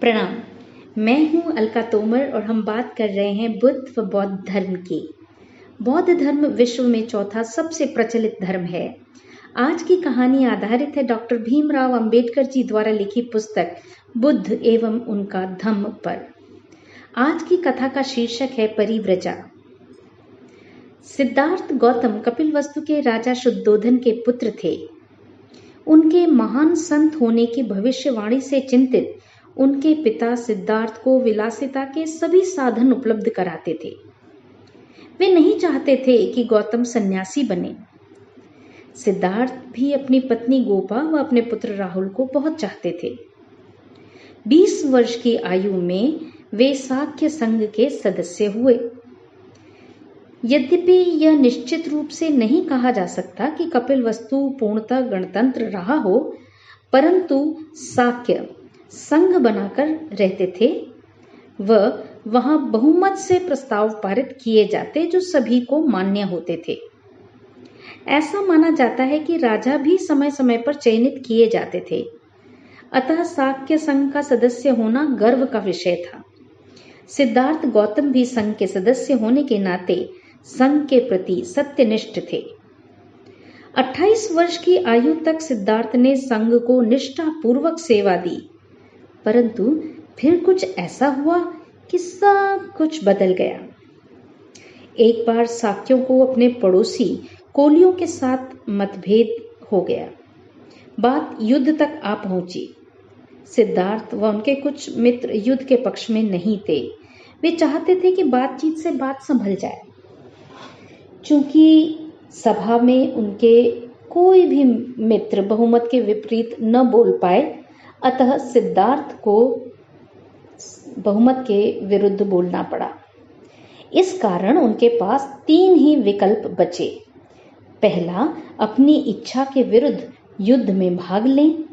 प्रणाम। मैं हूँ अलका तोमर और हम बात कर रहे हैं बुद्ध व बौद्ध धर्म की। बौद्ध धर्म विश्व में चौथा सबसे प्रचलित धर्म है। आज की कहानी आधारित है डॉक्टर भीमराव अंबेडकर जी द्वारा लिखी पुस्तक बुद्ध एवं उनका धम्म पर। आज की कथा का शीर्षक है परिव्रजा। सिद्धार्थ गौतम कपिलवस्तु के राजा शुद्धोधन के पुत्र थे। उनके महान संत होने की भविष्यवाणी से चिंतित उनके पिता सिद्धार्थ को विलासिता के सभी साधन उपलब्ध कराते थे। वे नहीं चाहते थे कि गौतम सन्यासी बने। सिद्धार्थ भी अपनी पत्नी गोपा व अपने पुत्र राहुल को बहुत चाहते थे। 20 वर्ष की आयु में वे साक्य संघ के सदस्य हुए। यद्यपि यह निश्चित रूप से नहीं कहा जा सकता कि कपिलवस्तु पूर्णतः गणतंत्र रहा हो, परंतु साक्य संघ बनाकर रहते थे व वहां बहुमत से प्रस्ताव पारित किए जाते जो सभी को मान्य होते थे। ऐसा माना जाता है कि राजा भी समय समय पर चयनित किए जाते थे। अतः साक्य संघ का सदस्य होना गर्व का विषय था। सिद्धार्थ गौतम भी संघ के सदस्य होने के नाते संघ के प्रति सत्यनिष्ठ थे। 28 वर्ष की आयु तक सिद्धार्थ ने संघ को निष्ठापूर्वक सेवा दी, परंतु फिर कुछ ऐसा हुआ कि सब कुछ बदल गया। एक बार साक्यों को अपने पड़ोसी कोलियों के साथ मतभेद हो गया। बात युद्ध तक आ पहुंची। सिद्धार्थ व उनके कुछ मित्र युद्ध के पक्ष में नहीं थे। वे चाहते थे कि बातचीत से बात संभल जाए। चूंकि सभा में उनके कोई भी मित्र बहुमत के विपरीत न बोल पाए, अतः सिद्धार्थ को बहुमत के विरुद्ध बोलना पड़ा। इस कारण उनके पास 3 ही विकल्प बचे। पहला, अपनी इच्छा के विरुद्ध युद्ध में भाग लें।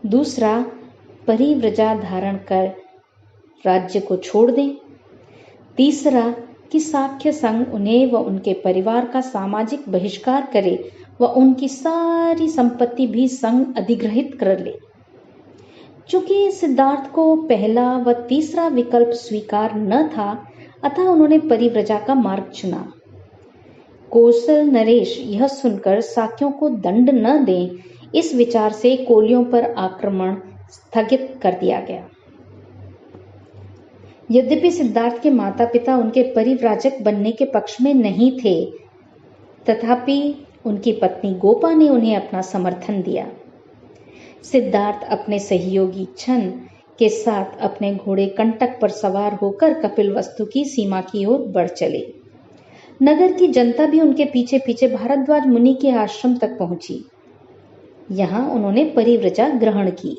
दूसरा, परिव्रजा धारण कर राज्य को छोड़ दें। तीसरा, कि साक्य संघ उन्हें व उनके परिवार का सामाजिक बहिष्कार करे व उनकी सारी संपत्ति भी संघ अधिग्रहित कर ले। चूंकि सिद्धार्थ को पहला व तीसरा विकल्प स्वीकार न था, अतः उन्होंने परिव्रजा का मार्ग चुना। कौशल नरेश यह सुनकर साक्यों को दंड न दें, इस विचार से कोलियों पर आक्रमण स्थगित कर दिया गया। यद्यपि सिद्धार्थ के माता पिता उनके परिव्राजक बनने के पक्ष में नहीं थे, तथापि उनकी पत्नी गोपा ने उन्हें अपना समर्थन दिया। सिद्धार्थ अपने सहयोगी छन के साथ अपने घोड़े कंटक पर सवार होकर कपिलवस्तु की सीमा की ओर बढ़ चले। नगर की जनता भी उनके पीछे पीछे भारद्वाज मुनि के आश्रम तक पहुंची। यहाँ उन्होंने परिव्रजा ग्रहण की।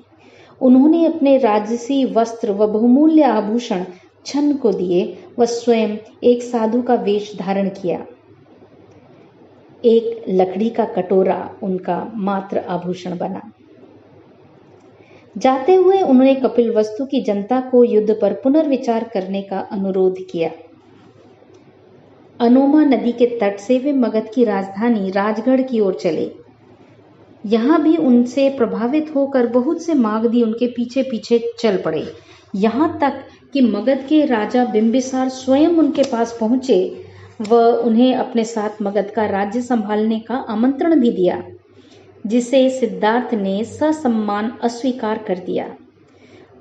उन्होंने अपने राजसी वस्त्र व बहुमूल्य आभूषण छन को दिए व स्वयं एक साधु का वेश धारण किया। एक लकड़ी का कटोरा उनका मात्र आभूषण बना। जाते हुए उन्होंने कपिलवस्तु की जनता को युद्ध पर पुनर्विचार करने का अनुरोध किया। अनोमा नदी के तट से वे मगध की राजधानी राजगढ़ की ओर चले। यहाँ भी उनसे प्रभावित होकर बहुत से मागधी उनके पीछे पीछे चल पड़े। यहाँ तक कि मगध के राजा बिंबिसार स्वयं उनके पास पहुंचे व उन्हें अपने साथ मगध का राज्य संभालने का आमंत्रण भी दिया, जिसे सिद्धार्थ ने ससम्मान अस्वीकार कर दिया।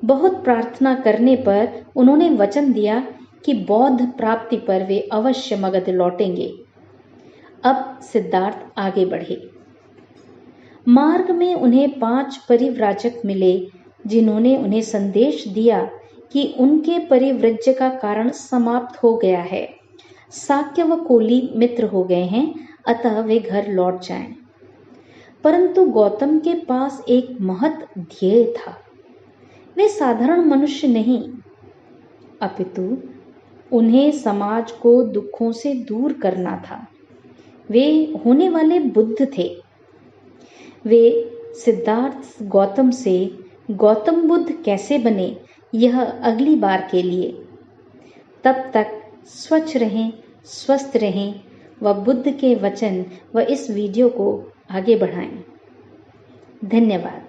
बहुत प्रार्थना करने पर उन्होंने वचन दिया कि बौद्ध प्राप्ति पर वे अवश्य मगध लौटेंगे। अब सिद्धार्थ आगे बढ़े। मार्ग में उन्हें 5 परिव्राजक मिले, जिन्होंने उन्हें संदेश दिया कि उनके परिव्रज्य का कारण समाप्त हो गया है। साक्य व कोली मित्र हो गए हैं, अतः वे घर लौट जाएं। परंतु गौतम के पास एक महत् ध्येय था। वे साधारण मनुष्य नहीं, अपितु उन्हें समाज को दुखों से दूर करना था। वे होने वाले बुद्ध थे। वे सिद्धार्थ गौतम से गौतम बुद्ध कैसे बने, यह अगली बार के लिए। तब तक स्वच्छ रहें, स्वस्थ रहें व बुद्ध के वचन व इस वीडियो को आगे बढ़ाएं। धन्यवाद।